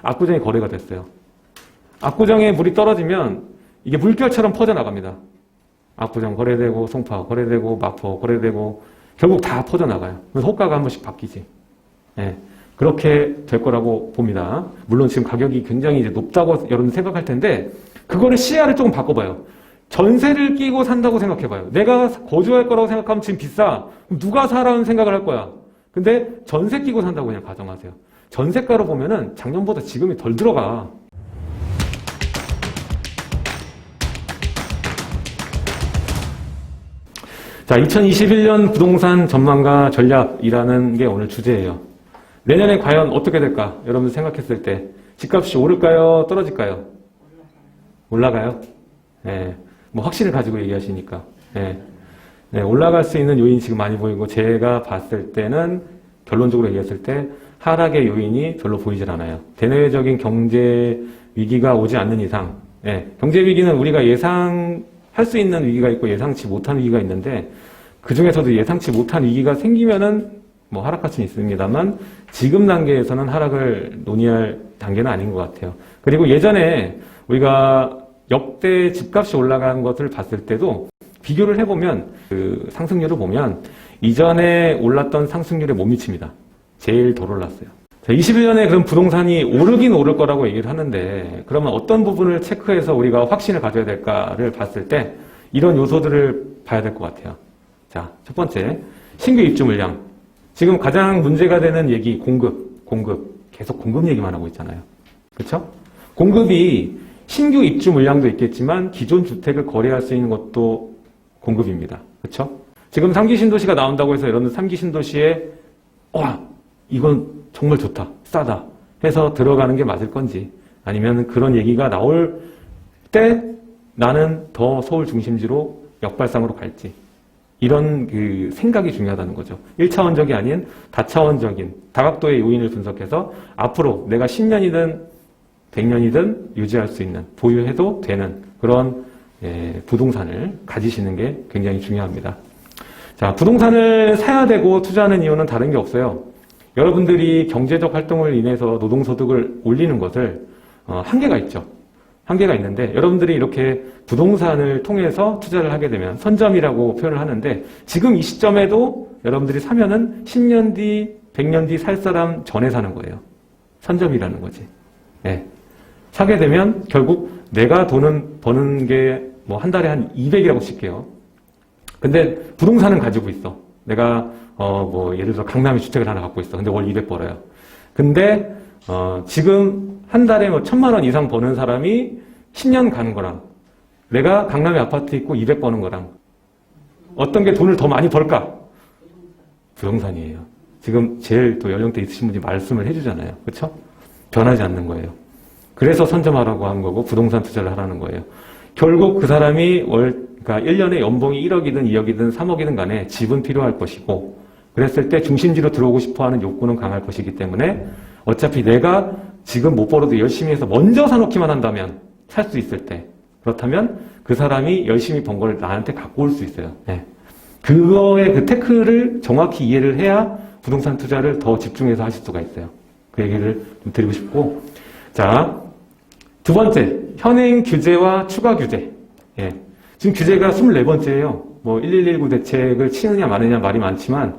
압구정이 거래가 됐어요. 압구정에 물이 떨어지면 이게 물결처럼 퍼져나갑니다. 압구정 거래되고 송파 거래되고 마포 거래되고 결국 다 퍼져나가요. 그래서 호가가 한 번씩 바뀌지. 예, 그렇게 될 거라고 봅니다. 물론 지금 가격이 굉장히 이제 높다고 여러분 생각할 텐데 그거를 시야를 조금 바꿔봐요. 전세를 끼고 산다고 생각해봐요. 내가 거주할 거라고 생각하면 지금 비싸. 그럼 누가 사라는 생각을 할 거야. 근데 전세 끼고 산다고 그냥 가정하세요. 전세가로 보면은 작년보다 지금이 덜 들어가. 자, 2021년 부동산 전망과 전략이라는 게 오늘 주제예요. 내년에 과연 어떻게 될까? 여러분들 생각했을 때 집값이 오를까요? 떨어질까요? 올라가요? 예. 뭐 확신을 가지고 얘기하시니까. 예. 네, 올라갈 수 있는 요인이 지금 많이 보이고 제가 봤을 때는 결론적으로 얘기했을 때 하락의 요인이 별로 보이질 않아요. 대내외적인 경제 위기가 오지 않는 이상, 예. 경제 위기는 우리가 예상할 수 있는 위기가 있고 예상치 못한 위기가 있는데 그 중에서도 예상치 못한 위기가 생기면은 뭐 하락할 수는 있습니다만 지금 단계에서는 하락을 논의할 단계는 아닌 것 같아요. 그리고 예전에 우리가 역대 집값이 올라간 것을 봤을 때도 비교를 해보면 그 상승률을 보면 이전에 올랐던 상승률에 못 미칩니다. 제일 덜 올랐어요. 21년에 그럼 부동산이 오르긴 오를 거라고 얘기를 하는데 그러면 어떤 부분을 체크해서 우리가 확신을 가져야 될까를 봤을 때 이런 요소들을 봐야 될 것 같아요. 자, 첫 번째, 신규 입주 물량. 지금 가장 문제가 되는 얘기, 공급. 계속 공급 얘기만 하고 있잖아요. 그렇죠? 공급이 신규 입주 물량도 있겠지만 기존 주택을 거래할 수 있는 것도 공급입니다. 그렇죠? 지금 3기 신도시가 나온다고 해서 여러분 3기 신도시에 와, 이건 정말 좋다, 싸다 해서 들어가는 게 맞을 건지 아니면 그런 얘기가 나올 때 나는 더 서울 중심지로 역발상으로 갈지 이런 그 생각이 중요하다는 거죠. 1차원적이 아닌 다차원적인 다각도의 요인을 분석해서 앞으로 내가 10년이든 100년이든 유지할 수 있는 보유해도 되는 그런 부동산을 가지시는 게 굉장히 중요합니다. 자, 부동산을 사야 되고 투자하는 이유는 다른 게 없어요. 여러분들이 경제적 활동을 인해서 노동소득을 올리는 것을 한계가 있죠. 한계가 있는데 여러분들이 이렇게 부동산을 통해서 투자를 하게 되면 선점이라고 표현을 하는데 지금 이 시점에도 여러분들이 사면은 10년 뒤, 100년 뒤 살 사람 전에 사는 거예요. 선점이라는 거지. 네. 사게 되면 결국 내가 돈은 버는 게 뭐 한 달에 한 200이라고 칠게요. 근데 부동산은 가지고 있어. 내가 뭐 예를 들어 강남에 주택을 하나 갖고 있어. 근데 월 200 벌어요. 근데 지금 한 달에 뭐 1000만 원 이상 버는 사람이 10년 가는 거랑 내가 강남에 아파트 있고 200 버는 거랑 어떤 게 돈을 더 많이 벌까? 부동산이에요. 지금 제일 또 연령대 있으신 분이 말씀을 해주잖아요. 그렇죠? 변하지 않는 거예요. 그래서 선점하라고 한 거고 부동산 투자를 하라는 거예요. 결국 그 사람이 그러니까 1년에 연봉이 1억이든 2억이든 3억이든 간에 집은 필요할 것이고 그랬을 때 중심지로 들어오고 싶어하는 욕구는 강할 것이기 때문에 어차피 내가 지금 못 벌어도 열심히 해서 먼저 사놓기만 한다면 살 수 있을 때 그렇다면 그 사람이 열심히 번 걸 나한테 갖고 올 수 있어요. 네. 그거의 그 테크를 정확히 이해를 해야 부동산 투자를 더 집중해서 하실 수가 있어요. 그 얘기를 좀 드리고 싶고 자, 두 번째, 현행 규제와 추가 규제. 예. 지금 규제가 24번째예요. 뭐 1119 대책을 치느냐 마느냐 말이 많지만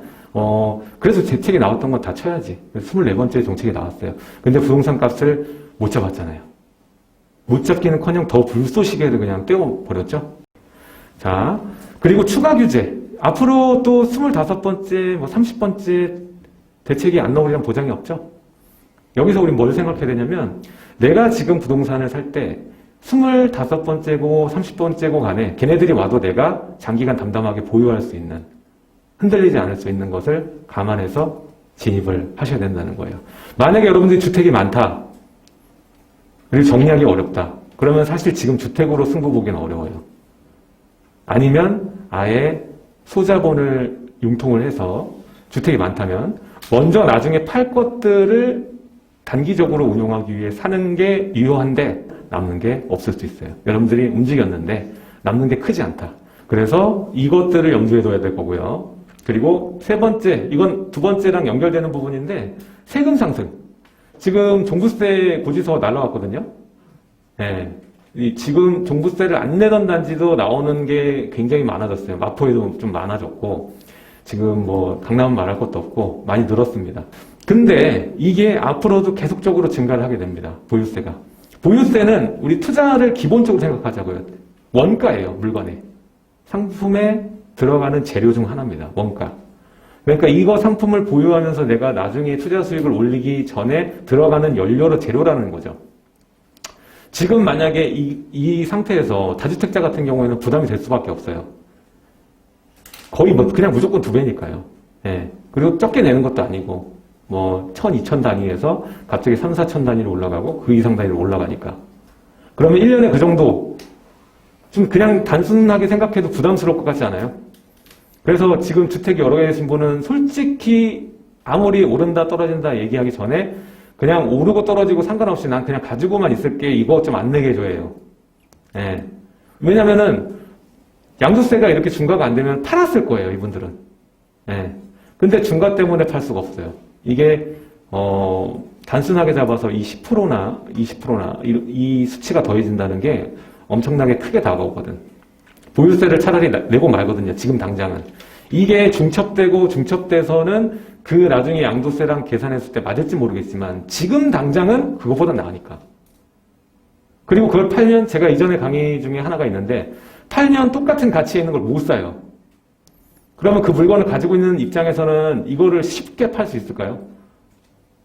그래서 대책이 나왔던 건 다 쳐야지. 24번째 정책이 나왔어요. 근데 부동산 값을 못 잡았잖아요. 못 잡기는커녕 더 불쏘시개를 그냥 떼어버렸죠. 자, 그리고 추가 규제. 앞으로 또 25번째, 뭐 30번째 대책이 안 나오려면 보장이 없죠. 여기서 우리 뭘 생각해야 되냐면 내가 지금 부동산을 살 때 25번째고 30번째고 간에 걔네들이 와도 내가 장기간 담담하게 보유할 수 있는 흔들리지 않을 수 있는 것을 감안해서 진입을 하셔야 된다는 거예요. 만약에 여러분들이 주택이 많다. 그리고 정리하기 어렵다. 그러면 사실 지금 주택으로 승부 보기는 어려워요. 아니면 아예 소자본을 융통을 해서 주택이 많다면 먼저 나중에 팔 것들을 단기적으로 운용하기 위해 사는 게 유효한데 남는 게 없을 수 있어요. 여러분들이 움직였는데 남는 게 크지 않다. 그래서 이것들을 염두에 둬야 될 거고요. 그리고 세 번째, 이건 두 번째랑 연결되는 부분인데 세금 상승. 지금 종부세 고지서 날라왔거든요. 예. 지금 종부세를 안 내던 단지도 나오는 게 굉장히 많아졌어요. 마포에도 좀 많아졌고, 지금 뭐 강남은 말할 것도 없고 많이 늘었습니다. 근데 이게 앞으로도 계속적으로 증가를 하게 됩니다. 보유세가. 보유세는 우리 투자를 기본적으로 생각하자고요. 원가예요, 물건에. 상품에 들어가는 재료 중 하나입니다. 원가. 그러니까 이거 상품을 보유하면서 내가 나중에 투자 수익을 올리기 전에 들어가는 연료로 재료라는 거죠. 지금 만약에 이 상태에서 다주택자 같은 경우에는 부담이 될 수밖에 없어요. 거의 뭐 그냥 무조건 2배니까요. 예. 그리고 적게 내는 것도 아니고 뭐 1000, 2000 단위에서 갑자기 3, 4천 단위로 올라가고 그 이상 단위로 올라가니까. 그러면 1년에 그 정도 좀 그냥 단순하게 생각해도 부담스러울 것 같지 않아요? 그래서 지금 주택이 여러 개 계신 분은 솔직히 아무리 오른다 떨어진다 얘기하기 전에 그냥 오르고 떨어지고 상관없이 난 그냥 가지고만 있을게, 이거 좀 안 내게 해줘요. 예. 왜냐면은 양도세가 이렇게 중과가 안 되면 팔았을 거예요, 이분들은. 예. 근데 중과 때문에 팔 수가 없어요. 이게 단순하게 잡아서 이 10%나 20%나 이 수치가 더해진다는 게 엄청나게 크게 다가오거든. 보유세를 차라리 내고 말거든요, 지금 당장은. 이게 중첩돼서는 그 나중에 양도세랑 계산했을 때 맞을지 모르겠지만 지금 당장은 그거보다 나으니까. 그리고 그걸 팔면, 제가 이전에 강의 중에 하나가 있는데, 팔면 똑같은 가치에 있는 걸 못 사요. 그러면 그 물건을 가지고 있는 입장에서는 이거를 쉽게 팔 수 있을까요?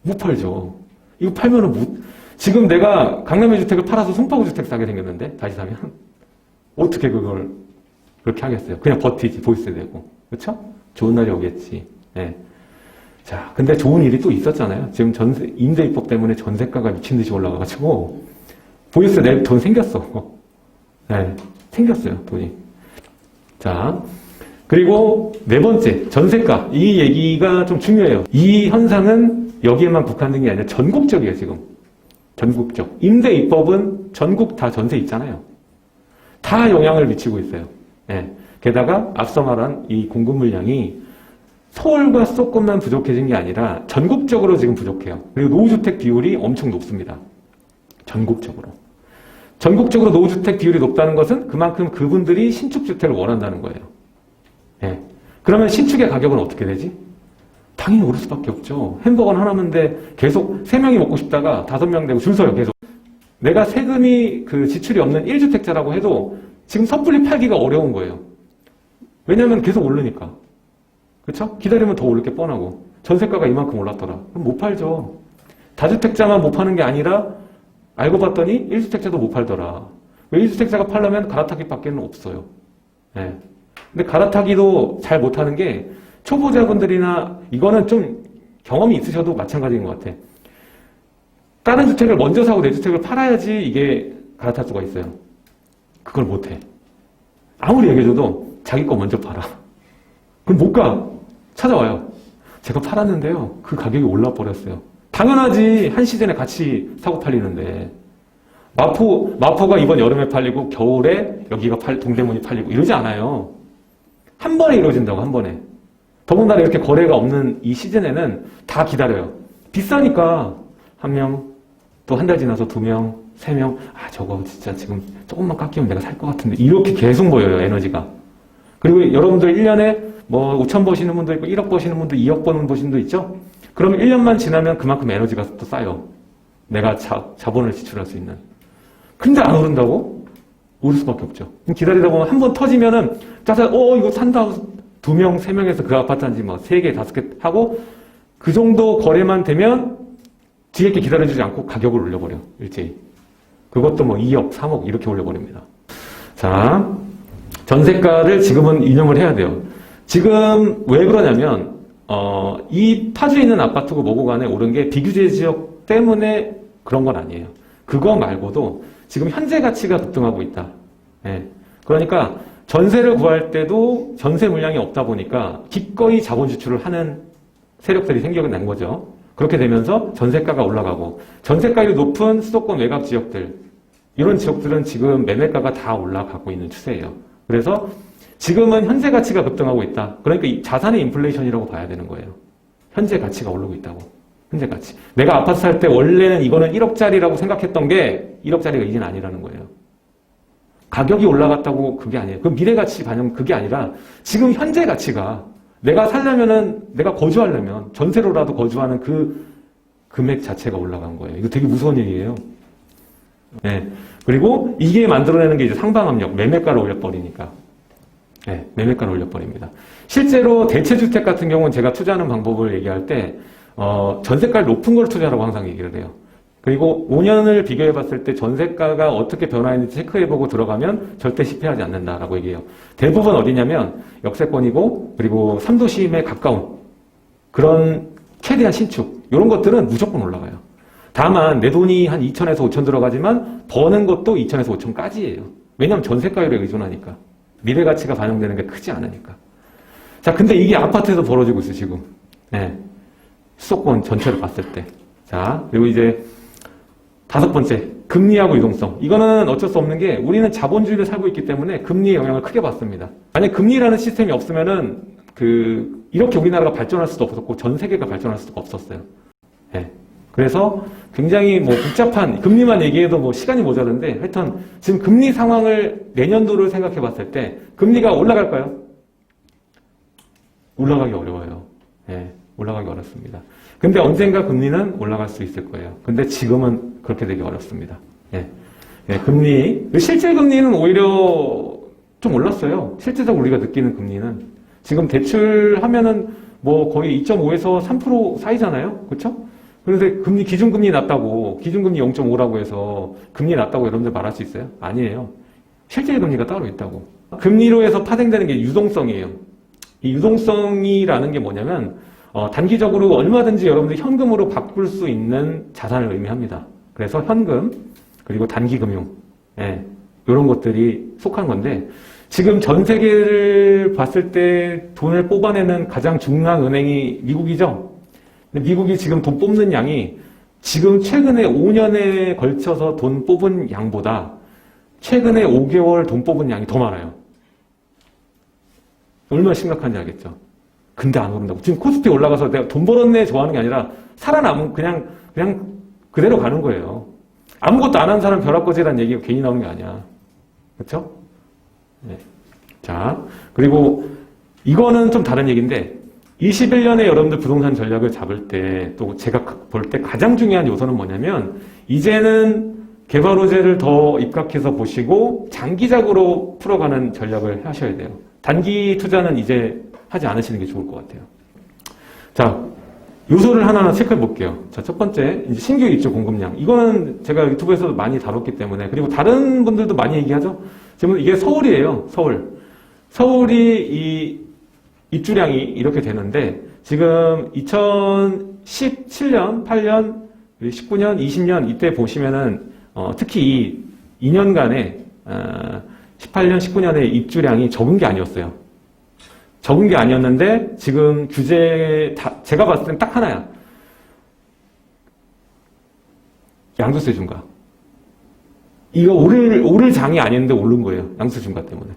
못 팔죠. 이거 팔면은 지금 내가 강남의 주택을 팔아서 송파구 주택 사게 생겼는데, 다시 사면 어떻게 그걸 그렇게 하겠어요? 그냥 버티지, 보유세 내고. 그렇죠? 좋은 날이 오겠지. 네. 자, 근데 좋은 일이 또 있었잖아요. 지금 임대입법 때문에 전세가가 미친 듯이 올라가가지고 보유세 낼 돈 생겼어. 네, 생겼어요, 돈이. 자, 그리고 네 번째, 전세가. 이 얘기가 좀 중요해요. 이 현상은 여기에만 국한된 게 아니라 전국적이에요, 지금. 전국적. 임대입법은 전국 다 전세 있잖아요. 다 영향을 미치고 있어요. 네. 게다가 앞서 말한 이 공급 물량이 서울과 수도권만 부족해진 게 아니라 전국적으로 지금 부족해요. 그리고 노후주택 비율이 엄청 높습니다. 전국적으로. 전국적으로 노후주택 비율이 높다는 것은 그만큼 그분들이 신축주택을 원한다는 거예요. 네. 그러면 신축의 가격은 어떻게 되지? 당연히 오를 수밖에 없죠. 햄버거는 하나인데 계속 3명이 먹고 싶다가 5명 되고 줄 서요, 계속. 내가 세금이 지출이 없는 1주택자라고 해도 지금 섣불리 팔기가 어려운 거예요. 왜냐면 계속 오르니까. 그렇죠? 기다리면 더 오를 게 뻔하고. 전세가가 이만큼 올랐더라. 그럼 못 팔죠. 다주택자만 못 파는 게 아니라 알고 봤더니 1주택자도 못 팔더라. 1주택자가 팔려면 갈아타기 밖에는 없어요. 네. 근데 갈아타기도 잘 못하는 게 초보자분들이나, 이거는 좀 경험이 있으셔도 마찬가지인 것 같아. 다른 주택을 먼저 사고 내 주택을 팔아야지 이게 갈아탈 수가 있어요. 그걸 못해. 아무리 얘기해줘도 자기 거 먼저 팔아. 그럼 못 가. 찾아와요. 제가 팔았는데요, 그 가격이 올라버렸어요. 당연하지. 한 시즌에 같이 사고 팔리는데. 마포가 이번 여름에 팔리고 겨울에 여기가 동대문이 팔리고 이러지 않아요. 한 번에 이루어진다고, 한 번에. 더군다나 이렇게 거래가 없는 이 시즌에는 다 기다려요. 비싸니까 한 명, 또 한 달 지나서 2명, 3명, 저거 진짜 지금 조금만 깎이면 내가 살 것 같은데, 이렇게 계속 모여요, 에너지가. 그리고 여러분들 1년에 뭐 5천 버시는 분도 있고 1억 버시는 분도 2억 버는 분도 있죠? 그러면 1년만 지나면 그만큼 에너지가 또 쌓여. 내가 자본을 지출할 수 있는. 근데 안 오른다고? 오를 수밖에 없죠. 기다리다 보면 한 번 터지면은 짜자, 이거 산다. 2명, 3명에서 그 아파트 한지 뭐 3개, 5개 하고 그 정도 거래만 되면 뒤에 게 기다려주지 않고 가격을 올려버려, 일제히. 그것도 뭐 2억, 3억 이렇게 올려버립니다. 자, 전세가를 지금은 이념을 해야 돼요. 지금 왜 그러냐면 이 파주에 있는 아파트고 뭐고 간에 오른 게 비규제 지역 때문에 그런 건 아니에요. 그거 말고도 지금 현재 가치가 급등하고 있다. 네. 그러니까 전세를 구할 때도 전세 물량이 없다 보니까 기꺼이 자본 지출을 하는 세력들이 생겨난 거죠. 그렇게 되면서 전세가가 올라가고, 전세가율이 높은 수도권 외곽 지역들, 이런 지역들은 지금 매매가가 다 올라가고 있는 추세예요. 그래서 지금은 현재 가치가 급등하고 있다. 그러니까 이 자산의 인플레이션이라고 봐야 되는 거예요. 현재 가치가 오르고 있다고. 현재 가치. 내가 아파트 살 때 원래는 이거는 1억짜리라고 생각했던 게 1억짜리가 이제는 아니라는 거예요. 가격이 올라갔다고 그게 아니에요. 그 미래 가치 반영 그게 아니라 지금 현재 가치가 내가 살려면은 내가 거주하려면 전세로라도 거주하는 그 금액 자체가 올라간 거예요. 이거 되게 무서운 얘기예요. 네. 그리고 이게 만들어내는 게 이제 상방압력, 매매가를 올려버리니까. 네, 매매가를 올려버립니다. 실제로 대체주택 같은 경우는 제가 투자하는 방법을 얘기할 때, 전세가를 높은 걸 투자하라고 항상 얘기를 해요. 그리고 5년을 비교해 봤을 때 전세가가 어떻게 변화했는지 체크해보고 들어가면 절대 실패하지 않는다라고 얘기해요. 대부분 어디냐면 역세권이고, 그리고 3도심에 가까운 그런 최대한 신축, 이런 것들은 무조건 올라가요. 다만 내 돈이 한 2천에서 5천 들어가지만 버는 것도 2천에서 5천까지예요. 왜냐하면 전세가율에 의존하니까. 미래 가치가 반영되는 게 크지 않으니까. 자, 근데 이게 아파트에서 벌어지고 있어요, 지금. 네. 수도권 전체를 봤을 때. 자, 그리고 이제 5번째, 금리하고 유동성. 이거는 어쩔 수 없는 게 우리는 자본주의를 살고 있기 때문에 금리의 영향을 크게 받습니다. 만약 금리라는 시스템이 없으면은 이렇게 우리나라가 발전할 수도 없었고 전 세계가 발전할 수도 없었어요. 네. 그래서 굉장히 복잡한 금리만 얘기해도 시간이 모자른데 하여튼 지금 금리 상황을 내년도를 생각해 봤을 때 금리가 올라갈까요? 올라가기 어려워요. 네, 올라가기 어렵습니다. 근데 언젠가 금리는 올라갈 수 있을 거예요. 근데 지금은 그렇게 되기 어렵습니다. 네. 네, 금리 실제 금리는 오히려 좀 올랐어요. 실제적으로 우리가 느끼는 금리는 지금 대출하면은 거의 2.5에서 3% 사이잖아요. 그렇죠? 그런데 기준금리 낮다고, 기준금리 0.5라고 해서 금리 낮다고 여러분들 말할 수 있어요? 아니에요. 실제 금리가 따로 있다고. 금리로 해서 파생되는 게 유동성이에요. 이 유동성이라는 게 뭐냐면, 단기적으로 얼마든지 여러분들이 현금으로 바꿀 수 있는 자산을 의미합니다. 그래서 현금, 그리고 단기금융, 예, 이런 것들이 속한 건데, 지금 전 세계를 봤을 때 돈을 뽑아내는 가장 중요한 은행이 미국이죠? 미국이 지금 돈 뽑는 양이 지금 최근에 5년에 걸쳐서 돈 뽑은 양보다 최근에 5개월 돈 뽑은 양이 더 많아요. 얼마나 심각한지 알겠죠? 근데 안 오른다고. 지금 코스피 올라가서 내가 돈 벌었네 좋아하는 게 아니라 살아남은 그냥 그대로 가는 거예요. 아무것도 안 한 사람 벼락거지라는 얘기가 괜히 나오는 게 아니야. 그렇죠? 네. 자, 그리고 이거는 좀 다른 얘기인데 21년에 여러분들 부동산 전략을 잡을 때 또 제가 볼 때 가장 중요한 요소는 뭐냐면 이제는 개발 호재를 더 입각해서 보시고 장기적으로 풀어가는 전략을 하셔야 돼요. 단기 투자는 이제 하지 않으시는 게 좋을 것 같아요. 자, 요소를 하나하나 체크해 볼게요. 자, 첫 번째, 이제 신규 입주 공급량. 이거는 제가 유튜브에서도 많이 다뤘기 때문에, 그리고 다른 분들도 많이 얘기하죠? 지금 이게 서울이에요, 서울. 서울이 이 입주량이 이렇게 되는데, 지금 2017년, 8년, 19년, 20년 이때 보시면은, 특히 이 2년간에, 18년, 19년에 입주량이 적은 게 아니었어요. 적은 게 아니었는데 지금 제가 봤을 땐 딱 하나야. 양도세 중과. 이거 오를 장이 아닌데 오른 거예요. 양도세 중과 때문에.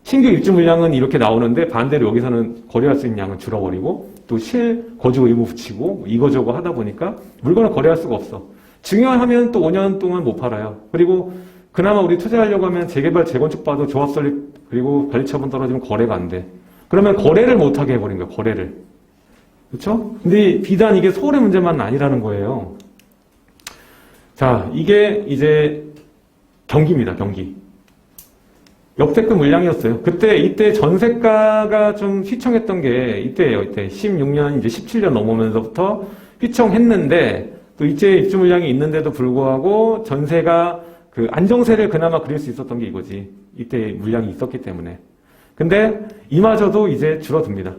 신규 입주 물량은 이렇게 나오는데 반대로 여기서는 거래할 수 있는 양은 줄어버리고 또 실거주 의무 붙이고 이거저거 하다 보니까 물건을 거래할 수가 없어. 증여하면 또 5년 동안 못 팔아요. 그리고 그나마 우리 투자하려고 하면 재개발, 재건축 봐도 조합 설립 그리고 관리처분 떨어지면 거래가 안 돼. 그러면 거래를 못하게 해버린 거예요. 거래를. 그렇죠? 근데 비단 이게 서울의 문제만 아니라는 거예요. 자, 이게 이제 경기입니다. 경기. 역대급 물량이었어요. 이때 전세가가 좀 휘청했던 게 이때예요. 이때 16년, 이제 17년 넘으면서부터 휘청했는데 또 이제 입주 물량이 있는데도 불구하고 전세가 안정세를 그나마 그릴 수 있었던 게 이거지. 이때 물량이 있었기 때문에. 근데 이마저도 이제 줄어듭니다.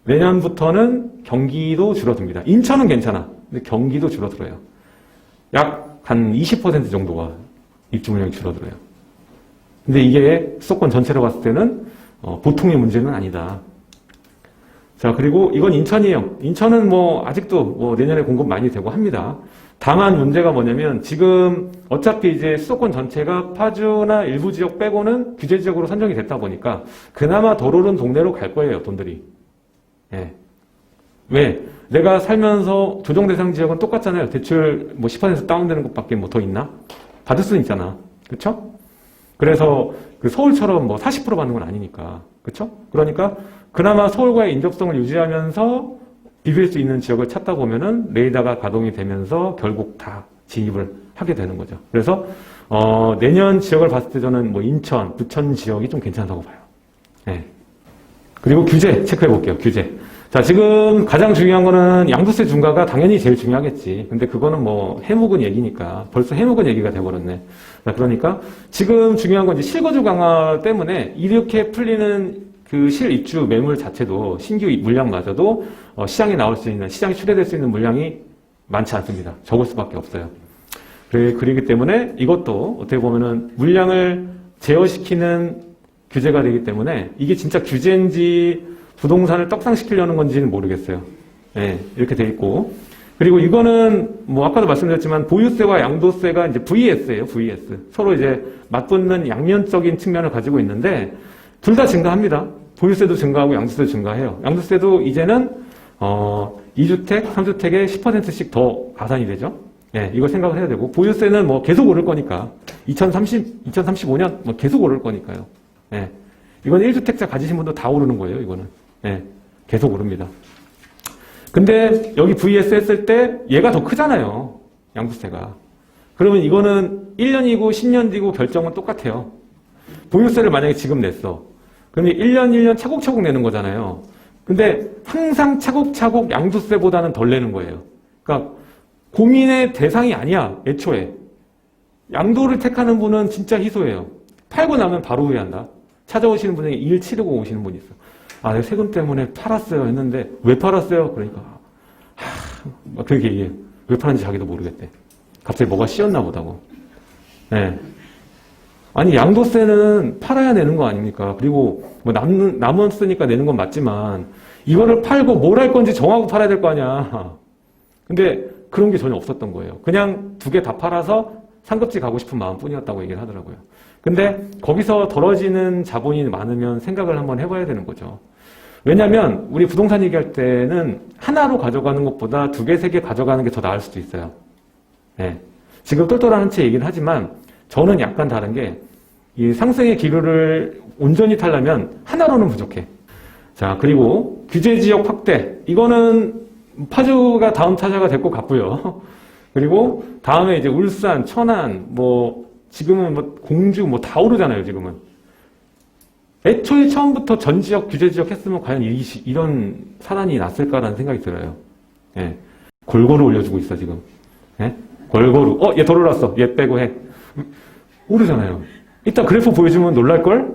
내년부터는 경기도 줄어듭니다. 인천은 괜찮아. 근데 경기도 줄어들어요. 약 한 20% 정도가 입주 물량이 줄어들어요. 근데 이게 수도권 전체로 봤을 때는 보통의 문제는 아니다. 자, 그리고 이건 인천이에요. 인천은 아직도 내년에 공급 많이 되고 합니다. 다만 문제가 뭐냐면 지금 어차피 이제 수도권 전체가 파주나 일부 지역 빼고는 규제 지역으로 선정이 됐다 보니까 그나마 덜 오른 동네로 갈 거예요, 돈들이. 예. 왜? 내가 살면서 조정 대상 지역은 똑같잖아요. 대출 뭐 10% 다운되는 것밖에 뭐 더 있나? 받을 수는 있잖아. 그쵸? 그래서 그 서울처럼 뭐 40% 받는 건 아니니까. 그쵸? 그러니까 그나마 서울과의 인접성을 유지하면서 비빌 수 있는 지역을 찾다 보면은 레이더가 가동이 되면서 결국 다 진입을 하게 되는 거죠. 그래서 내년 지역을 봤을 때 저는 뭐 인천, 부천 지역이 좀 괜찮다고 봐요. 네. 그리고 규제 체크해 볼게요. 규제. 자, 지금 가장 중요한 거는 양도세 중과가 당연히 제일 중요하겠지. 근데 그거는 뭐 해묵은 얘기니까 벌써 해묵은 얘기가 돼버렸네. 자, 그러니까 지금 중요한 건 이제 실거주 강화 때문에 이렇게 풀리는 그 실입주 매물 자체도 신규 물량마저도 시장에 나올 수 있는, 시장에 출회될 수 있는 물량이 많지 않습니다. 적을 수밖에 없어요. 그러기 때문에 이것도 어떻게 보면은 물량을 제어시키는 규제가 되기 때문에 이게 진짜 규제인지 부동산을 떡상시키려는 건지는 모르겠어요. 네, 이렇게 돼 있고. 그리고 이거는 뭐 아까도 말씀드렸지만 보유세와 양도세가 이제 VS예요, VS. 서로 이제 맞붙는 양면적인 측면을 가지고 있는데 둘 다 증가합니다. 보유세도 증가하고 양도세도 증가해요. 양도세도 이제는 2주택, 3주택에 10%씩 더 가산이 되죠. 네, 이걸 생각을 해야 되고 보유세는 뭐 계속 오를 거니까 2035년 뭐 계속 오를 거니까요. 네, 이건 1주택자 가지신 분도 다 오르는 거예요, 이거는. 네, 계속 오릅니다. 근데 여기 VS 했을 때 얘가 더 크잖아요. 양도세가. 그러면 이거는 1년이고 10년 뒤고 결정은 똑같아요. 보유세를 만약에 지금 냈어. 그러면 1년 1년 차곡차곡 내는 거잖아요. 근데 항상 차곡차곡 양도세보다는 덜 내는 거예요. 그러니까 고민의 대상이 아니야, 애초에. 양도를 택하는 분은 진짜 희소해요. 팔고 나면 바로 후회한다. 찾아오시는 분 중에 일 치르고 오시는 분이 있어. 아, 내가 세금 때문에 팔았어요 했는데 왜 팔았어요? 그러니까 막 그렇게 얘기해요. 왜 팔았는지 자기도 모르겠대. 갑자기 뭐가 씌었나 보다고. 네. 아니 양도세는 팔아야 내는 거 아닙니까? 그리고 뭐 남았으니까 내는 건 맞지만 이거를 팔고 뭘 할 건지 정하고 팔아야 될 거 아니야. 근데 그런 게 전혀 없었던 거예요. 그냥 두 개 다 팔아서 상급지 가고 싶은 마음뿐이었다고 얘기를 하더라고요. 근데 거기서 벌어지는 자본이 많으면 생각을 한번 해봐야 되는 거죠. 왜냐하면 우리 부동산 얘기할 때는 하나로 가져가는 것보다 두 개, 세 개 가져가는 게 더 나을 수도 있어요. 네. 지금 똘똘한 한 채 얘기를 하지만 저는 약간 다른 게 이 상승의 기류를 온전히 타려면 하나로는 부족해. 자, 그리고 규제 지역 확대. 이거는 파주가 다음 타자가 될 것 같고요. 그리고 다음에 이제 울산, 천안, 뭐 지금은 뭐 공주 뭐 다 오르잖아요, 지금은. 애초에 처음부터 전 지역, 규제 지역 했으면 과연 이런 사단이 났을까라는 생각이 들어요. 예. 골고루 올려주고 있어, 지금. 예? 골고루. 얘 덜 올랐어. 얘 빼고 해. 오르잖아요. 이따 그래프 보여주면 놀랄걸?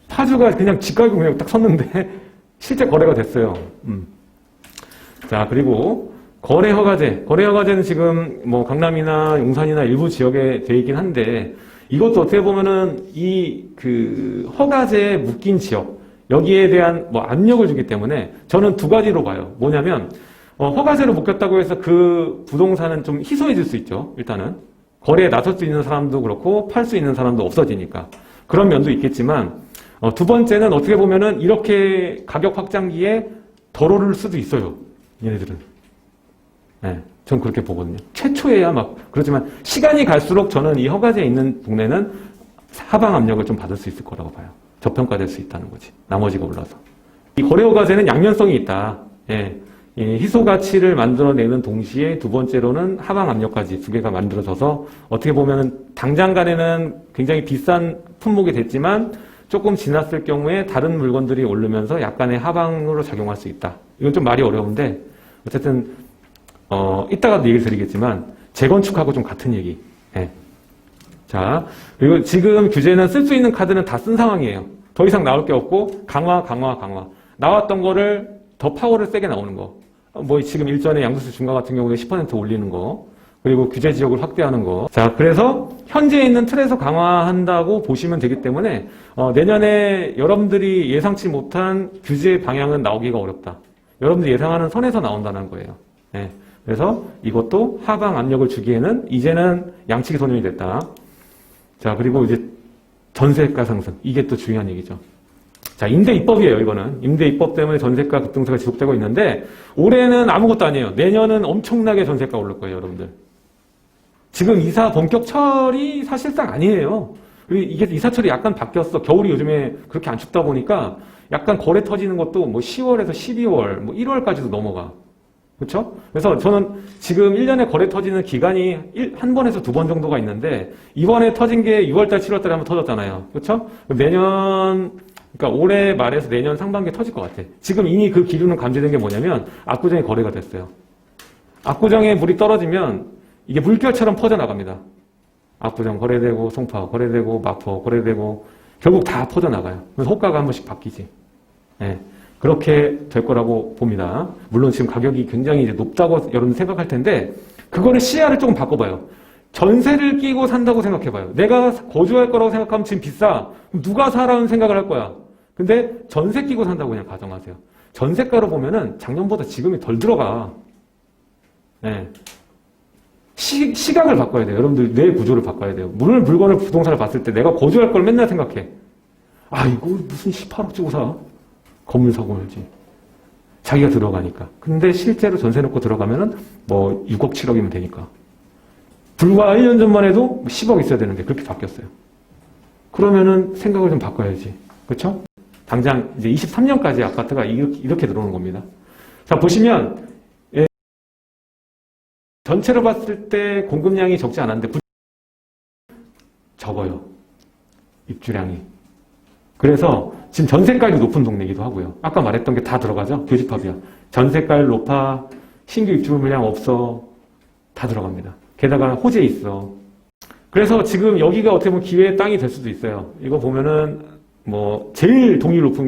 파주가 그냥 집가격 그냥 딱 섰는데, 실제 거래가 됐어요. 자, 그리고 거래 허가제. 거래 허가제는 지금 뭐 강남이나 용산이나 일부 지역에 돼 있긴 한데, 이것도 어떻게 보면은 그 허가제에 묶인 지역, 여기에 대한 뭐 압력을 주기 때문에 저는 두 가지로 봐요. 뭐냐면, 허가제로 묶였다고 해서 그 부동산은 좀 희소해질 수 있죠. 일단은. 거래에 나설 수 있는 사람도 그렇고, 팔 수 있는 사람도 없어지니까. 그런 면도 있겠지만, 두 번째는 어떻게 보면은 이렇게 가격 확장기에 덜 오를 수도 있어요. 얘네들은. 네, 전 그렇게 보거든요. 최초에야 막 그렇지만 시간이 갈수록 저는 이 허가제에 있는 동네는 하방 압력을 좀 받을 수 있을 거라고 봐요. 저평가될 수 있다는 거지. 나머지가 올라서. 이 거래 허가제는 양면성이 있다. 예, 이 희소 가치를 만들어내는 동시에 두 번째로는 하방 압력까지 두 개가 만들어져서 어떻게 보면은 당장 간에는 굉장히 비싼 품목이 됐지만 조금 지났을 경우에 다른 물건들이 오르면서 약간의 하방으로 작용할 수 있다. 이건 좀 말이 어려운데 어쨌든 이따가도 얘기를 드리겠지만 재건축하고 좀 같은 얘기. 네. 자, 그리고 지금 규제는 쓸 수 있는 카드는 다 쓴 상황이에요. 더 이상 나올 게 없고 강화. 나왔던 거를 더 파워를 세게 나오는 거. 뭐 지금 일전에 양도세 중과 같은 경우에 10% 올리는 거. 그리고 규제 지역을 확대하는 거. 자, 그래서 현재 있는 틀에서 강화한다고 보시면 되기 때문에 내년에 여러분들이 예상치 못한 규제 방향은 나오기가 어렵다. 여러분들이 예상하는 선에서 나온다는 거예요. 네. 그래서 이것도 하방 압력을 주기에는 이제는 양측이 선언이 됐다. 자, 그리고 이제 전세가 상승. 이게 또 중요한 얘기죠. 자, 임대 입법이에요, 이거는. 임대 입법 때문에 전세가 급등세가 지속되고 있는데, 올해는 아무것도 아니에요. 내년은 엄청나게 전세가 오를 거예요, 여러분들. 지금 이사 본격철이 사실상 아니에요. 이게 이사철이 약간 바뀌었어. 겨울이 요즘에 그렇게 안 춥다 보니까 약간 거래 터지는 것도 뭐 10월에서 12월, 뭐 1월까지도 넘어가. 그렇죠? 그래서 저는 지금 1년에 거래 터지는 기간이 한 번에서 두 번 정도가 있는데 이번에 터진 게 6월달, 7월달에 한번 터졌잖아요. 그렇죠? 내년, 그러니까 올해 말에서 내년 상반기에 터질 것 같아. 지금 이미 그 기류는 감지된 게 뭐냐면 압구정이 거래가 됐어요. 압구정에 물이 떨어지면 이게 물결처럼 퍼져나갑니다. 압구정 거래되고 송파 거래되고 마포 거래되고 결국 다 퍼져나가요. 그래서 호가가 한 번씩 바뀌지. 네, 그렇게 될 거라고 봅니다. 물론 지금 가격이 굉장히 이제 높다고 여러분 생각할 텐데 그거를 시야를 조금 바꿔봐요. 전세를 끼고 산다고 생각해봐요. 내가 거주할 거라고 생각하면 지금 비싸. 그럼 누가 사라는 생각을 할 거야. 근데 전세 끼고 산다고 그냥 가정하세요. 전세가로 보면은 작년보다 지금이 덜 들어가. 네. 시각을 바꿔야 돼요. 여러분들 뇌 구조를 바꿔야 돼요. 물건을 부동산을 봤을 때 내가 거주할 걸 맨날 생각해. 아, 이거 무슨 18억 주고 사? 건물 사고 말지. 자기가 들어가니까. 근데 실제로 전세 놓고 들어가면은 뭐 6억, 7억이면 되니까. 불과 1년 전만 해도 10억 있어야 되는데 그렇게 바뀌었어요. 그러면은 생각을 좀 바꿔야지. 그렇죠? 당장 이제 23년까지 아파트가 이렇게 들어오는 겁니다. 자, 보시면 전체로 봤을 때 공급량이 적지 않았는데 적어요. 입주량이. 그래서 지금 전세가율이 높은 동네이기도 하고요. 아까 말했던 게 다 들어가죠? 교집합이야. 전세가율 높아, 신규 입주 물량 없어, 다 들어갑니다. 게다가 호재에 있어. 그래서 지금 여기가 어떻게 보면 기회의 땅이 될 수도 있어요. 이거 보면은 뭐 제일 동일 높은